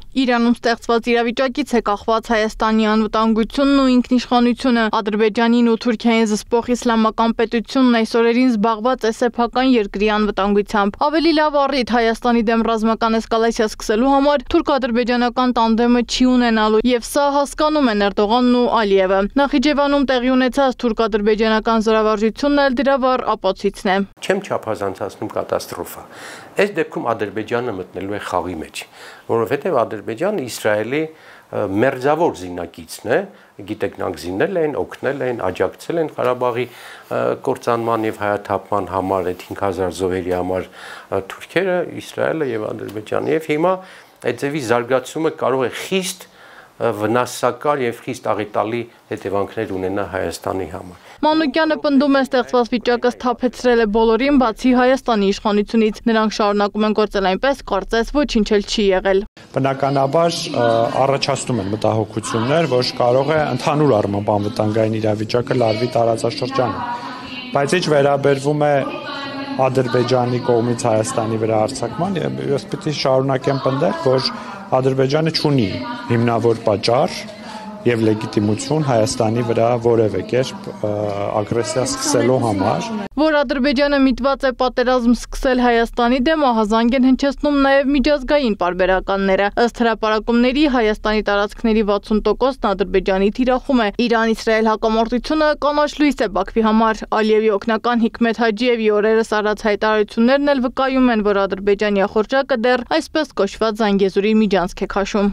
Իրանում ստեղծված իրավիճակից է կախված Հայաստանի անվտանգությունն ու ինքնիշխանությունը։ Ադրբեջանին ու Թուրքիային զսպող իսլամական պետությունն այս օրերին զբաղված է սեփական երկրի անվտանգությամբ։ Ավելի լավ առիթ Հայաստանի դեմ ռազմական էսկալացիա սկսելու համար թուրք-ադրբեջանական տանդեմը չի ունենալու, եւ սա հասկանում են Էրդողանն ու Ալիևը։ Նախիջևանում տեղի ունեցած թուրք-ադրբեջանական զորավարժությունն էլ դրա վառ ապացույցն է։ Չեմ չափազանցացնում կատաստրոֆա։ Այս դեպքում Ադրբեջանը մտնելու է խաղի մեջ, որովհետև Ադրբեջանը Իսրայելի մերձավոր զինակիցն է, գիտեք, նրանք զինել են, օգնել են, աջակցել են Ղարաբաղի կործանման եւ հայաթափման համար այդ 5000 զոհերի համար թուրքերը, Իսրայելը եւ Ադրբեջանը, եւ հիմա այդ ձևի զարգացումը կարող է խիստ վնասակար եւ խիստ աղետալի հետևանքներ ունենա Հայաստանի համար։ Մանուկյանը պնդում է ստեղծված վիճակը սթափեցրել է բոլորին, բացի Հայաստանի իշխանությունից։ Նրանք շարունակում են գործել այնպես, կարծես ոչինչ էլ չի եղել։ Բնականաբար առաջացնում են մտահոգություններ, որ կարող է ընդհանուր առմամբ անվտանգային իրավիճակը լարվի տարածաշրջանում։ Բայց ինչ վերաբերվում է Ադրբեջանի կողմից Հայաստանի վրա հարձակման, ես պիտի շարունակեմ պնդել, որ Ադրբեջանը չունի հիմնավոր պատճառ եւ լեգիտիմություն Հայաստանի վրա որևէ կերպ ագրեսիա սկսելու համար։ Որ Ադրբեջանը միտված է պատերազմ սկսել Հայաստանի դեմ, ահազանգ են հնչեցնում նաև միջազգային պարբերականները։ Ըստ հրապարակումների Հայաստանի տարածքների 60%-ն Ադրբեջանի թիրախում է։ Իրան-Իսրայել հակամարտությունը կանաչ լույս է Բաքվի համար։ Ալիևի օգնական Հիկմետ Հաջիևի օրերս արած հայտարարություններն էլ վկայում են, որ Ադրբեջանի ախորժակը դեռ այսպես կոչված Զանգեզուրի միջանցք է քաշում։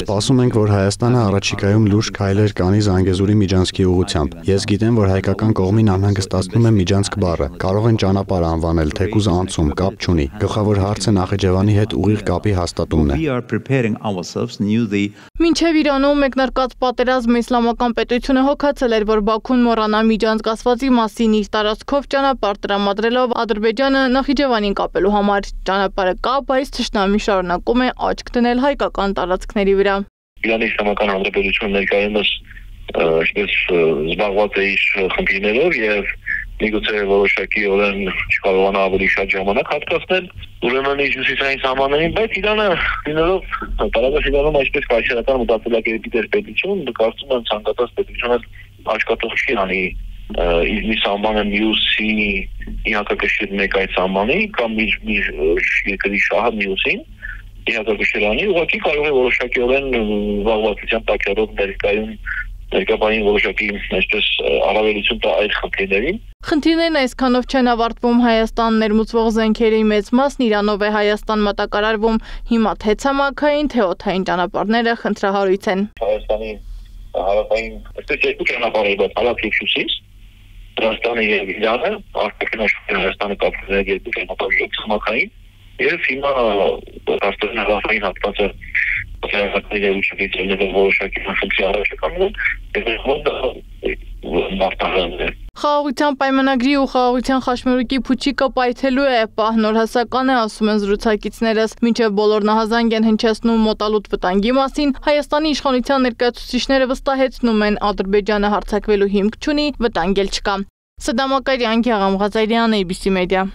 Սպասում ենք, որ Հայաստանը առաջիկայում լուրջ քայլեր կանի Զանգեզուրի միջանցքի ուղղությամբ։ Ես գիտեմ, որ հայկական կողմին անհանգստացնում է միջանցք բառը։ Կարող են ճանապարհ անվանել, թեկուզ անցում, կապ չունի։ Գլխավոր հարցը Նախիջևանի հետ ուղիղ կապի հաստատումն է։ Մինչև Իրանում մեկնարկած պատերազմը իսլամական պետությունը հոգացել էր, որ Բաքուն մոռանա միջանցք ասվածի մասին իր տարածքով ճանապարհ տրամադրելով Ադրբեջանը Նախիջևանին կապելու համար։ Ճանապարհը կա, բայց թշնամի շարունակում է աչք դնել հայկական տարածքների վրա։ Իրանի Իսլամական Հանրապետությունը ներկայումս ինչպես զբաղված է իր խնդիրներով եւ միգուցե որոշակիորեն չկարողանա ավելի շատ ժամանակ հատկացնել ուրեմն իր հյուսիսային սահմաններին, բայց Իրանը լինելով տարածաշրջանում այսպես կայսերական մտածելակերպի պետություն, կարծում եմ ցանկացած պետությունը աշխատող չի անի իր սահմանը մյուսի իհակակշիռ մեկ այդ սահմանի կամ իր երկրի շահը մյուսին իհակակշիռանի ուղղակի կարող է որոշակիորեն զբաղվածության պատճառով ներկայային որոշակի այսպես առավելություն տա այդ խնդիրներին։ Խնդիրներն այսքանով չեն ավարտվում։ Հայաստան ներմուծվող զենքերի մեծ մասն Իրանով է Հայաստան մատակարարվում։ Հիմա թե ցամաքային, թե օդային ճանապարհները խնդրահարույց են։ Հայաստանի հարավային այսպես երկու ճանապարհ է, բայց հարավ եւ հյուսիս Հայաստանը եւ Իրանը, արտաքին աշխարհի Հայաստանը կապվում է երկու ճանապարհի ցամաքային եւ հիմա Հայաստանի հարավային հատվածը որոշակի խնդրի առաջ է կանգնում, Խաղաղության պայմանագրի ու խաղաղության խաչմերուկի փուչիկը պայթելու է, պահն օրհասական է, ասում են զրուցակիցներս։ Մինչև բոլորն ահազանգ են հնչեցնում մոտալուտ վտանգի մասին, Հայաստանի իշխանության ներկայացուցիչները վստահեցնում են Ադրբեջանը հարձակվելու հիմք չունի, վտանգ էլ չկա։ Սադամ Ակարյան, Գեղամ Ղազարյան, ABC Media։